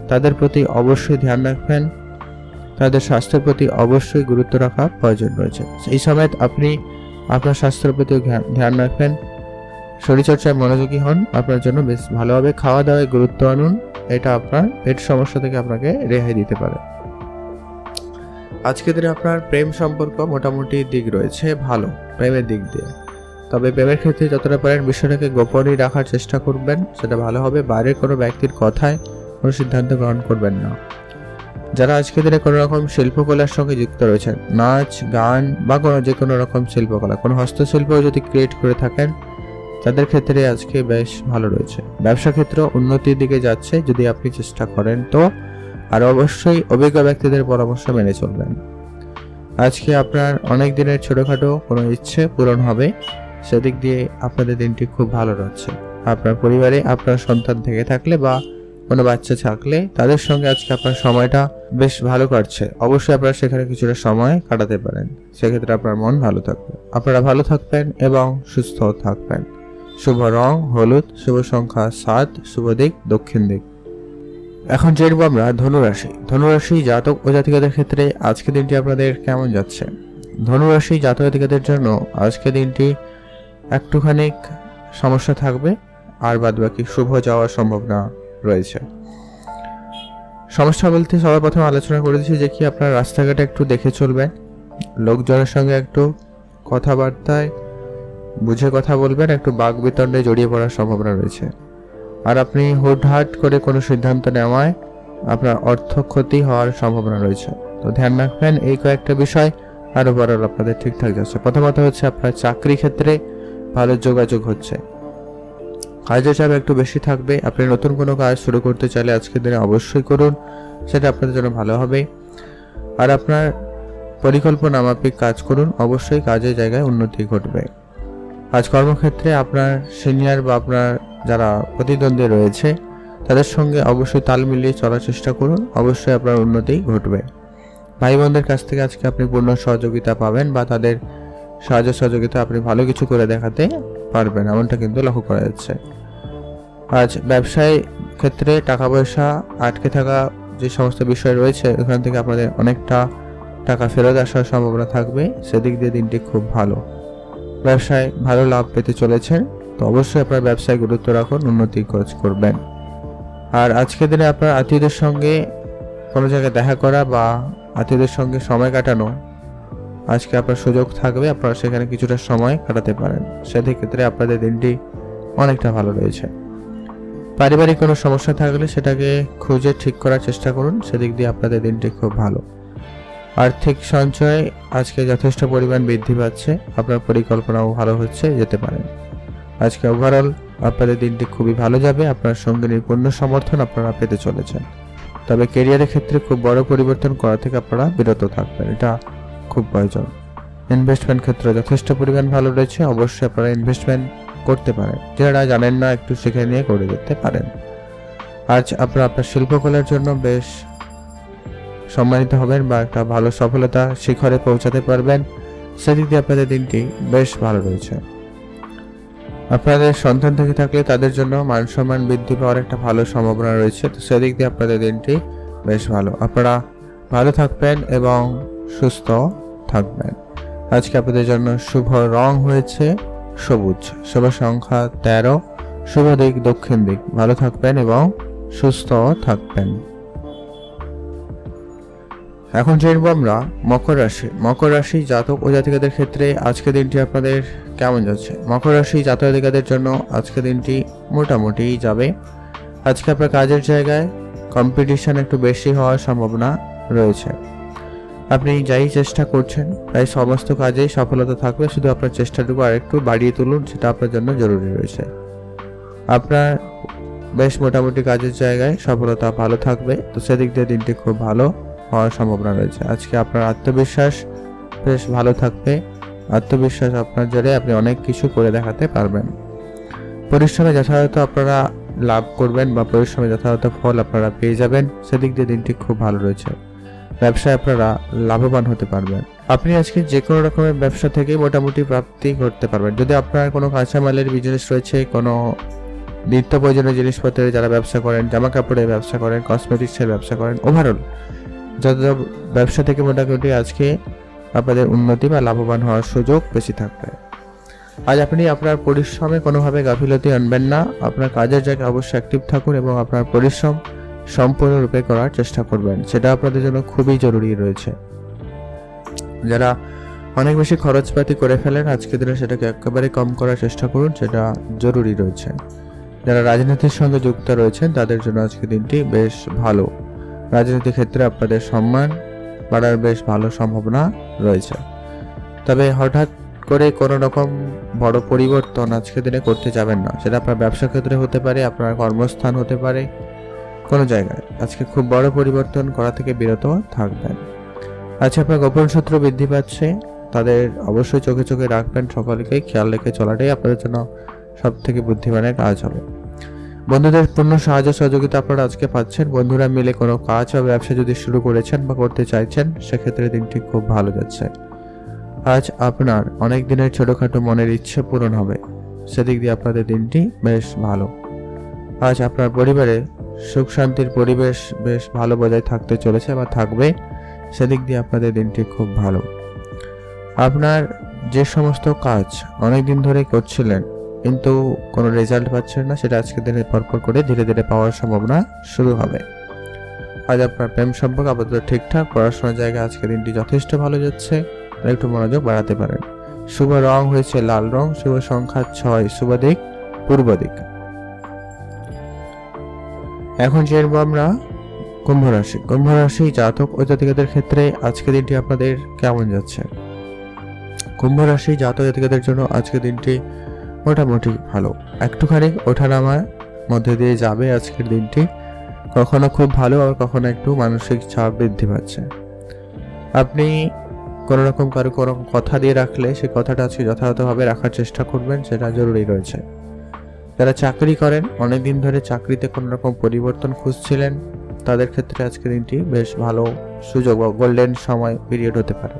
তাদের প্রতি অবশ্যই ধ্যান রাখবেন, তাদের স্বাস্থ্যের প্রতি অবশ্যই গুরুত্ব রাখা প্রয়োজন রয়েছে। এই সময় আপনি আপনার স্বাস্থ্যের প্রতি ধ্যান রাখবেন, শরীরচর্চায় মনোযোগী হন, আপনার জন্য বেশ ভালো হবে। খাওয়া দাওয়ায় গুরুত্ব আনুন, এটা আপনার পেট সমস্যা থেকে আপনাকে রেহাই দিতে পারে। আজকের দিনে আপনার প্রেম সম্পর্ক মোটামুটি দিক রয়েছে ভালো, প্রেমের দিক দিয়ে। তবে প্রেমের ক্ষেত্রে যতটা পারেন বিষয়টাকে গোপনই রাখার চেষ্টা করবেন, সেটা ভালো হবে। বাইরের কোনো ব্যক্তির কথায় কোনো সিদ্ধান্ত গ্রহণ করবেন না। যারা আজকের দিনে কোনো রকম শিল্পকলার সঙ্গে যুক্ত রয়েছেন, নাচ গান বা যে কোনো রকম শিল্পকলা, কোনো হস্তশিল্প যদি ক্রিয়েট করে থাকেন, তাদের ক্ষেত্রে আজকে বেশ ভালো রয়েছে। ব্যবসা ক্ষেত্র উন্নতির দিকে যাচ্ছে যদি আপনি চেষ্টা করেন তো, আর অবশ্যই অভিজ্ঞ ব্যক্তিদের পরামর্শ মেনে চলবেন। আজকে আপনার অনেক দিনের ছোটখাটো কোনো ইচ্ছে পূরণ হবে, সেদিক দিয়ে আপনাদের দিনটি খুব ভালো রয়েছে। আপনার পরিবারে আপনার সন্তান থেকে থাকলে বা কোনো বাচ্চা থাকলে তাদের সঙ্গে আজকে আপনার সময়টা বেশ ভালো কাটছে, অবশ্যই আপনারা সেখানে কিছুটা সময় কাটাতে পারেন, সেক্ষেত্রে আপনার মন ভালো থাকবে। আপনারা ভালো থাকবেন এবং সুস্থ থাকবেন। শুভ রং হলুদ, শুভ সংখ্যা 7, শুভ দিক দক্ষিণ দিক। এখন জানবো আমরা ধনুরাশি। ধনুরাশি জাতক ও জাতিকাদের ক্ষেত্রে আজকে দিনটি আপনাদের কেমন যাচ্ছে? ধনুরাশি জাতক জাতিকাদের জন্য আজকে দিনটি একটুখানি সমস্যা থাকবে, আর বাদ বাকি শুভ যাওয়ার সম্ভাবনা রয়েছে। সমস্যা বলতে সবার প্রথমে আলোচনা করেছি যে কি আপনার রাস্তাঘাটে একটু দেখে চলবেন, লোকজনের সঙ্গে একটু কথাবার্তায় বুঝে কথা বলবেন, একটু বাক বিতণ্ডে জড়িয়ে পড়ার সম্ভাবনা রয়েছে। আর আপনি হুটহাট করে কোনো সিদ্ধান্ত নেওয়ায় আপনার অর্থ ক্ষতি হওয়ার সম্ভাবনা রয়েছে, তো ধ্যান রাখবেন এই কয়েকটা বিষয়। আর ওভারঅল আপনাদের ঠিকঠাক যাচ্ছে। প্রথমত হচ্ছে আপনার চাকরি ক্ষেত্রে ভালো যোগাযোগ হচ্ছে, কাজের চাপ একটু বেশি থাকবে। আপনি নতুন কোনো কাজ শুরু করতে চাইলে আজকের দিনে অবশ্যই করুন, সেটা আপনাদের জন্য ভালো হবে। আর আপনার পরিকল্পনা মাফিক কাজ করুন, অবশ্যই কাজের জায়গায় উন্নতি ঘটবে। আজ কর্মক্ষেত্রে আপনার সিনিয়র বা আপনার যারা প্রতিদ্বন্দ্বী রয়েছে তাদের সঙ্গে অবশ্যই তাল মিলিয়ে চলার চেষ্টা করুন, অবশ্যই আপনার উন্নতি ঘটবে। ভাই বোনদের কাছ থেকে আজকে আপনি পূর্ণ সহযোগিতা পাবেন বা তাদের সাহায্য সহযোগিতা আপনি ভালো কিছু করে দেখাতে পারবেন, এমনটা কিন্তু লক্ষ্য করা যাচ্ছে। আজ ব্যবসায় ক্ষেত্রে টাকা পয়সা আটকে থাকা যে সমস্ত বিষয় রয়েছে ওখান থেকে আপনাদের অনেকটা টাকা ফেরত আসার সম্ভাবনা থাকবে, সেদিক দিয়ে দিনটি খুব ভালো। ব্যবসায় ভালো লাভ পেতে চলেছেন, তো অবশ্যই আপনার ব্যবসায় গুরুত্ব রাখুন, উন্নতি করবেন। আর আজকের দিনে আপনার আত্মীয়দের সঙ্গে কোনো জায়গায় দেখা করা বা আত্মীয়দের সঙ্গে সময় কাটানো আজকে আপনার সুযোগ থাকবে, আপনারা সেখানে কিছুটা সময় কাটাতে পারেন, সেক্ষেত্রে আপনাদের দিনটি অনেকটা ভালো রয়েছে। পারিবারিক কোনো সমস্যা থাকলে সেটাকে খুঁজে ঠিক করার চেষ্টা করুন, সেদিক দিয়ে আপনাদের দিনটি খুব ভালো। আর্থিক সঞ্চয় আজকে যথেষ্ট পরিমাণ বৃদ্ধি পাচ্ছে, আপনার পরিকল্পনাও ভালো হচ্ছে, যেতে পারেন। আজকে ওভারঅল আপনাদের দিনটি খুবই ভালো যাবে, আপনার সঙ্গিনীর পূর্ণ সমর্থন আপনারা পেতে চলেছেন। তবে ক্যারিয়ারের ক্ষেত্রে খুব বড় পরিবর্তন করা থেকে আপনারা বিরত থাকবেন, এটা খুব প্রয়োজন। ইনভেস্টমেন্ট ক্ষেত্রে যথেষ্ট পরিমাণ ভালো রয়েছে, অবশ্যই আপনারা ইনভেস্টমেন্ট করতে পারেন, যারা জানেন না একটু শিখে নিয়ে করে যেতে পারেন। আজ আপনারা আপনার শিল্পকলার জন্য বেশ সম্মানিত হবেন বা একটা ভালো সফলতা শিখরে পৌঁছাতে পারবেন, সেদিক দিয়ে আপনাদের দিনটি বেশ ভালো রয়েছে। আপনাদের সন্তান থেকে থাকলে তাদের জন্য মান সম্মান বৃদ্ধি পাওয়ার একটা ভালো সম্ভাবনা রয়েছে, তো সেদিক দিয়ে আপনাদের দিনটি বেশ ভালো। আপনারা ভালো থাকবেন এবং সুস্থ থাকবেন। আজকে আপনাদের জন্য শুভ রং হয়েছে সবুজ, শুভ সংখ্যা 13, শুভ দিক দক্ষিণ দিক। ভালো থাকবেন এবং সুস্থ থাকবেন। এখন জানবো আমরা মকর রাশি। মকর রাশি জাতক ও জাতিকাদের ক্ষেত্রে আজকে দিনটি আপনাদের কেমন যাচ্ছে? মকর রাশি জাতক জাতিকাদের জন্য আজকে দিনটি মোটামুটি যাবে। আজকে আপনার কাজের জায়গায় কম্পিটিশন একটু বেশি হওয়ার সম্ভাবনা রয়েছে। আপনি যাই চেষ্টা করছেন তাই সমস্ত কাজেই সফলতা থাকবে, শুধু আপনার চেষ্টাটুকু আরেকটু বাড়িয়ে তুলুন, সেটা আপনার জন্য জরুরি রয়েছে। আপনার বেশ মোটামুটি কাজের জায়গায় সফলতা ভালো থাকবে, তো সেদিক দিয়ে দিনটি খুব ভালো হওয়ার সম্ভাবনা রয়েছে। আজকে আপনার আত্মবিশ্বাস বেশ ভালো থাকবে। আত্মবিশ্বাস আপনার জোরে আপনি অনেক কিছু করে দেখাতে পারবেন। পরিশ্রমে যথাযথ আপনারা লাভ করবেন বা পরিশ্রমে যথাযথ ফল আপনারা পেয়ে যাবেন, সেদিক দিয়ে দিনটি খুব ভালো রয়েছে। ব্যবসায় আপনারা লাভবান হতে পারবেন। আপনি আজকে যে কোনো রকমের ব্যবসা থেকে মোটামুটি প্রাপ্তি করতে পারবেন। যদি আপনার কোনো কাঁচামালের বিজনেস রয়েছে, কোনো নিত্য প্রয়োজনীয় জিনিসপত্রের যারা ব্যবসা করেন, জামা কাপড়ের ব্যবসা করেন, কসমেটিক্সের ব্যবসা করেন, ওভারঅল যত ব্যবসা থেকে মোটামুটি আজকে আপনাদের উন্নতি বা লাভবান হওয়ার সুযোগ বেশি থাকবে। আজ আপনি আপনার পরিশ্রমে কোনোভাবে গাফিলতি আনবেন না। আপনার কাজের জায়গায় অবশ্যই অ্যাক্টিভ থাকুন এবং আপনার পরিশ্রম সম্পূর্ণরূপে করার চেষ্টা করবেন, সেটা আপনাদের জন্য খুবই জরুরি রয়েছে। যারা অনেক বেশি খরচপাতি করে ফেলেন আজকে দিনে, সেটাকে একেবারে কম করার চেষ্টা করুন, সেটা জরুরি রয়েছে। যারা রাজনীতির সঙ্গে যুক্ত রয়েছেন তাদের জন্য আজকে দিনটি বেশ ভালো। রাজনীতির ক্ষেত্রে আপনাদের সম্মান বাড়ার বেশ ভালো সম্ভাবনা রয়েছে। তবে হঠাৎ করে কোনো রকম বড় পরিবর্তন আজকে দিনে করতে যাবেন না। সেটা আপনার ব্যবসা ক্ষেত্রে হতে পারে, আপনার কর্মস্থান হতে পারে, কোনো জায়গায় আজকে খুব বড় পরিবর্তন করা থেকে বিরত থাকবেন। আজকে আপনার গোপন শত্রু বৃদ্ধি পাচ্ছে, তাদের অবশ্যই চোখে চোখে রাখবেন। সকলকে খেয়াল রেখে চলাটাই আপনাদের জন্য সব থেকে বুদ্ধিমানের কাজ হবে। বন্ধুদের পূর্ণ সাহায্য সহযোগিতা আপনারা আজকে পাচ্ছেন। বন্ধুরা মিলে কোনো কাজ বা ব্যবসা যদি শুরু করেছেন বা করতে চাইছেন, সেক্ষেত্রে দিনটি খুব ভালো যাচ্ছে। আজ আপনার অনেক দিনের ছোটখাটো মনের ইচ্ছে পূরণ হবে, সেদিক দিয়ে আপনাদের দিনটি বেশ ভালো। আজ আপনার পরিবারে সুখ শান্তির পরিবেশ বেশ ভালো বজায় থাকতে চলেছে বা থাকবে, সেদিক দিয়ে আপনাদের দিনটি খুব ভালো। আপনার যে সমস্ত কাজ অনেক দিন ধরে করছিলেন কিন্তু কোনো রেজাল্ট পাচ্ছেন না, সেটা আজকের দিনে পরপর করে ধীরে ধীরে পাওয়ার সম্ভাবনা শুরু হবে। আজ আপনার প্রেম সম্পর্ক আপাতত ঠিকঠাক। পড়াশোনার জায়গায় আজকের দিনটি যথেষ্ট ভালো যাচ্ছে, একটু মনোযোগ বাড়াতে পারেন। শুভ রং হয়েছে লাল রং, শুভ সংখ্যা 6, শুভ দিক পূর্ব দিক। এখন জানবো আমরা কুম্ভ রাশি। কুম্ভ রাশি জাতক ও জাতিকাদের ক্ষেত্রে আজকে দিনটি আপনাদের কেমন যাচ্ছে? কুম্ভ রাশি জাতক জাতিকাদের জন্য আজকে দিনটি মোটামুটি ভালো, একটুখানি ওঠানামার মধ্যে দিয়ে যাবে আজকের দিনটি। কখনো খুব ভালো আর কখনো একটু মানসিক চাপ বৃদ্ধি পাচ্ছে। আপনি কোনো রকম কারো কোনো কথা দিয়ে রাখলে সেই কথাটা আজকে যথাযথভাবে রাখার চেষ্টা করবেন, সেটা জরুরি রয়েছে। যারা চাকরি করেন, অনেকদিন ধরে চাকরিতে কোনো রকম পরিবর্তন খুঁজছিলেন, তাদের ক্ষেত্রে আজকের দিনটি বেশ ভালো সুযোগ বা গোল্ডেন সময় পিরিয়ড হতে পারে।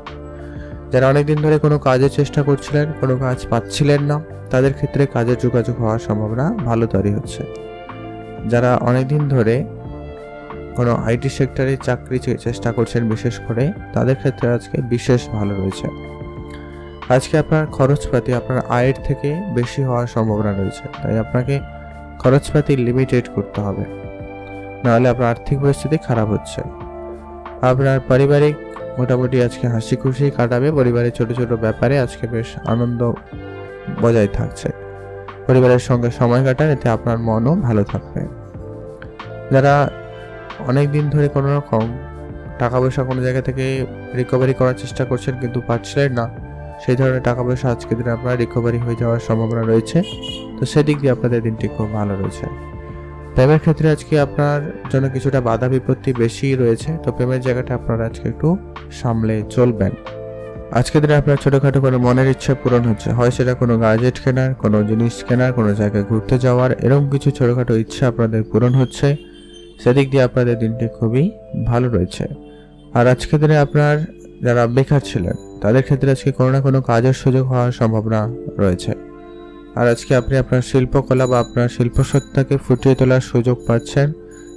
যারা অনেকদিন ধরে কোনো কাজের চেষ্টা করছিলেন, কোনো কাজ পাচ্ছিলেন না, তাদের ক্ষেত্রে কাজের যোগাযোগ হওয়ার সম্ভাবনা ভালো তৈরি হচ্ছে। যারা অনেকদিন ধরে কোনো আইটি সেক্টরে চাকরি চেষ্টা করছেন বিশেষ করে, তাদের ক্ষেত্রে আজকে বিশেষ ভালো রয়েছে। আজকে আপনার খরচপাতি আপনার আয়ের থেকে বেশি হওয়ার সম্ভাবনা রয়েছে, তাই আপনাকে খরচপাতি লিমিটেড করতে হবে, নাহলে আপনার আর্থিক পরিস্থিতি খারাপ হচ্ছে। আপনার পারিবারিক মোটামুটি আজকে হাসি খুশি কাটাবে। পরিবারের ছোট ছোট ব্যাপারে আজকে বেশ আনন্দ বজায় থাকছে। পরিবারের সঙ্গে সময় কাটান, এতে আপনার মনও ভালো থাকবে। যারা অনেক দিন ধরে কোনো রকম টাকা পয়সা কোনো জায়গা থেকে রিকভারি করার চেষ্টা করছেন কিন্তু পাচ্ছিলেন না, সেই ধরনের টাকা পয়সা আজকের দিনে আপনার রিকভারি হয়ে যাওয়ার সম্ভাবনা রয়েছে, তো সেদিক দিয়ে আপনাদের দিনটি খুব ভালো রয়েছে। প্রেমের ক্ষেত্রে আজকে আপনার জন্য কিছুটা বাধা বিপত্তি বেশি রয়েছে, তো প্রেমের জায়গাটা আপনারা আজকে একটু সামলে চলবেন। আজকের দিনে আপনার ছোটোখাটো কোনো মনের ইচ্ছা পূরণ হচ্ছে, হয় সেটা কোনো গ্যাজেট কেনার, কোনো জিনিস কেনার, কোনো জায়গায় ঘুরতে যাওয়ার, এরকম কিছু ছোটোখাটো ইচ্ছা আপনাদের পূরণ হচ্ছে, সেদিক দিয়ে আপনাদের দিনটি খুবই ভালো রয়েছে। আর আজকের দিনে আপনার যারা বেকার ছিলেন তাদের ক্ষেত্রে আজকে কোনো না কোনো কাজের সুযোগ হওয়ার সম্ভাবনা রয়েছে। আর আজকে আপনি আপনার শিল্পকলা বা আপনার শিল্পসত্তাকে ফুটিয়ে তোলার সুযোগ পাচ্ছেন,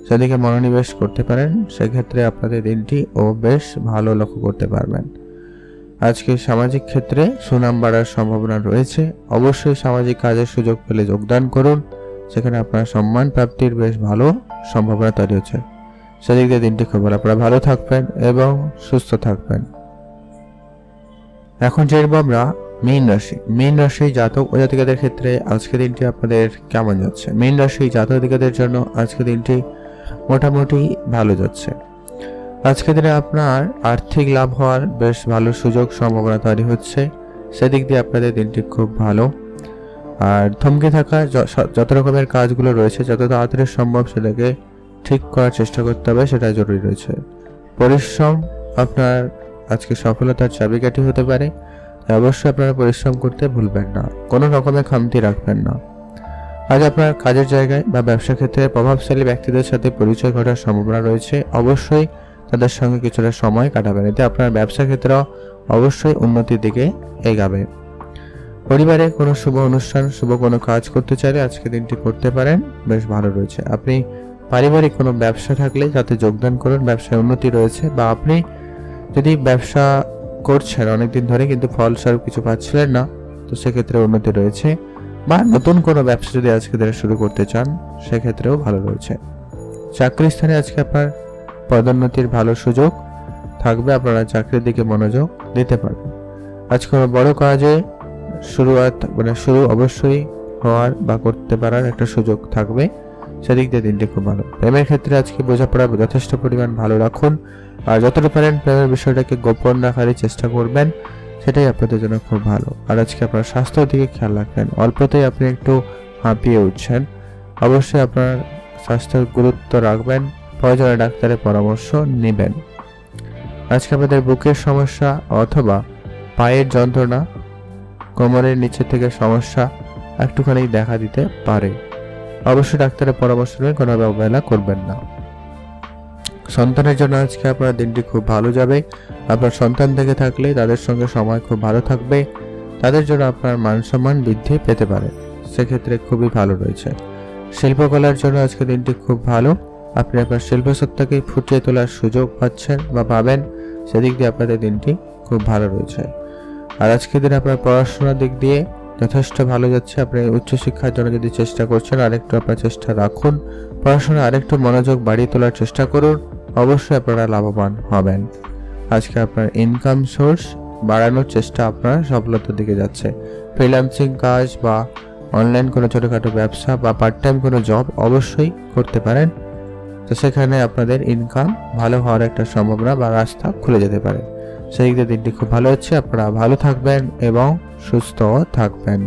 সেদিকে মনোনিবেশ করতে পারেন। সেক্ষেত্রে আপনাদের দিনটি বেশ ভালো লক্ষ্য করতে পারবেন। আজকে সামাজিক ক্ষেত্রে সুনাম বাড়ার সম্ভাবনা রয়েছে। অবশ্যই সামাজিক কাজের সুযোগ পেলে যোগদান করুন, সেখানে আপনার সম্মান প্রাপ্তির বেশ ভালো সম্ভাবনা তৈরি হচ্ছে। সেদিক দিয়ে দিনটি খুব ভালো, আপনারা ভালো থাকবেন এবং সুস্থ থাকবেন। এখন জানবো আমরা মীন রাশি জাতক ও জাতিকাদের ক্ষেত্রে আজকের দিনটি আপনাদের কেমন যাচ্ছে। মীন রাশি জাতক জাতিকাদের জন্য আজকের দিনটি মোটামুটি ভালো যাচ্ছে। আজকের দিনে আপনার আর্থিক লাভ হওয়ার বেশ ভালো সুযোগ সম্ভাবনা তৈরি হচ্ছে, সেদিক দিয়ে আপনাদের দিনটি খুব ভালো। আর থমকে থাকা যত রকমের কাজগুলো রয়েছে যত তাড়াতাড়ি সম্ভব সেটাকে ঠিক করার চেষ্টা করতে হবে, সেটা জরুরি রয়েছে। পরিশ্রম আপনার আজকে সফলতার চাবিকাঠি হতে পারে, অবশ্যই আপনারা পরিশ্রম করতে ভুলবেন না, কোনো রকমের খামতি রাখবেন না। আজ আপনার কাজের জায়গায় বা ব্যবসা ক্ষেত্রে প্রভাবশালী ব্যক্তিদের সাথে পরিচয় ঘটার সম্ভাবনা রয়েছে, অবশ্যই তাদের সঙ্গে কিছুটা সময় কাটাবেন, এতে আপনার ব্যবসা ক্ষেত্র অবশ্যই উন্নতির দিকে এগাবে। পরিবারে কোনো শুভ অনুষ্ঠান শুভ কোনো কাজ করতে চাইলে আজকে দিনটি করতে পারেন, বেশ ভালো রয়েছে। আপনি পারিবারিক কোনো ব্যবসা থাকলে তাতে যোগদান করুন, ব্যবসায় উন্নতি রয়েছে। বা আপনি যদি ব্যবসা করছেন অনেকদিন ধরে কিন্তু ফলস্বরূপ কিছু পাচ্ছিলেন না, তো সেক্ষেত্রে উন্নতি রয়েছে। বা নতুন কোনো ব্যবসা যদি আজকে ধরে শুরু করতে চান সেক্ষেত্রেও ভালো রয়েছে। চাকরি স্থানে আজকে আপনার পদোন্নতির ভালো সুযোগ থাকবে, আপনারা চাকরির দিকে মনোযোগ দিতে পারবেন। আজ কোনো বড় কাজে শুরু অবশ্যই হওয়ার বা করতে পারার একটা সুযোগ থাকবে, সেদিক দিয়ে দিনটি খুব ভালো। প্রেমের ক্ষেত্রে আজকে বোঝাপড়া যথেষ্ট পরিমাণ ভালো রাখুন, আর যতটা পারেন প্রেমের বিষয়টাকে গোপন রাখারই চেষ্টা করবেন, সেটাই আপনাদের জন্য খুব ভালো। আর আজকে আপনার স্বাস্থ্যের দিকে খেয়াল রাখবেন, অল্পতেই আপনি একটু হাঁপিয়ে উঠছেন, অবশ্যই আপনার স্বাস্থ্যের গুরুত্ব রাখবেন, প্রয়োজনে ডাক্তারের পরামর্শ নেবেন। আজকে আপনাদের বুকের সমস্যা অথবা পায়ের যন্ত্রণা, কোমরের নিচে থেকে সমস্যা একটুখানি দেখা দিতে পারে, অবশ্যই ডাক্তারের পরামর্শ নিয়ে কোনো অবহেলা করবেন না। সন্তানের জন্য আজকে আপনার দিনটি খুব ভালো যাবে। আপনার সন্তান থেকে থাকলে তাদের সঙ্গে সময় খুব ভালো থাকবে, তাদের জন্য আপনার মান সম্মান বৃদ্ধি পেতে পারে, সেক্ষেত্রে খুবই ভালো রয়েছে। শিল্পকলার জন্য আজকে দিনটি খুব ভালো, আপনি আপনার শিল্পসত্তাকে ফুটিয়ে তোলার সুযোগ পাচ্ছেন বা পাবেন, সেদিক দিয়ে আপনাদের দিনটি খুব ভালো রয়েছে। আর আজকের দিনে আপনার পড়াশোনার দিক দিয়ে যথেষ্ট ভালো যাচ্ছে। আপনি উচ্চশিক্ষার জন্য যদি চেষ্টা করছেন আরেকটু আপনার চেষ্টা রাখুন, পড়াশোনা আরেকটু মনোযোগ বাড়িয়ে তোলার চেষ্টা করুন, অবশ্যই আপনারা লাভবান হবেন। আজকে আপনার ইনকাম সোর্স বাড়ানোর চেষ্টা আপনার সফলতার দিকে যাচ্ছে। ফ্রিল্যান্সিং কাজ বা অনলাইন কোনো ছোটোখাটো ব্যবসা বা পার্ট টাইম কোনো জব অবশ্যই করতে পারেন, তো সেখানে আপনাদের ইনকাম ভালো হওয়ার একটা সম্ভাবনা বা রাস্তা খুলে যেতে পারে। সেই দিকটি খুব ভালো হচ্ছে, আপনারা ভালো থাকবেন এবং সুস্থ থাকবেন।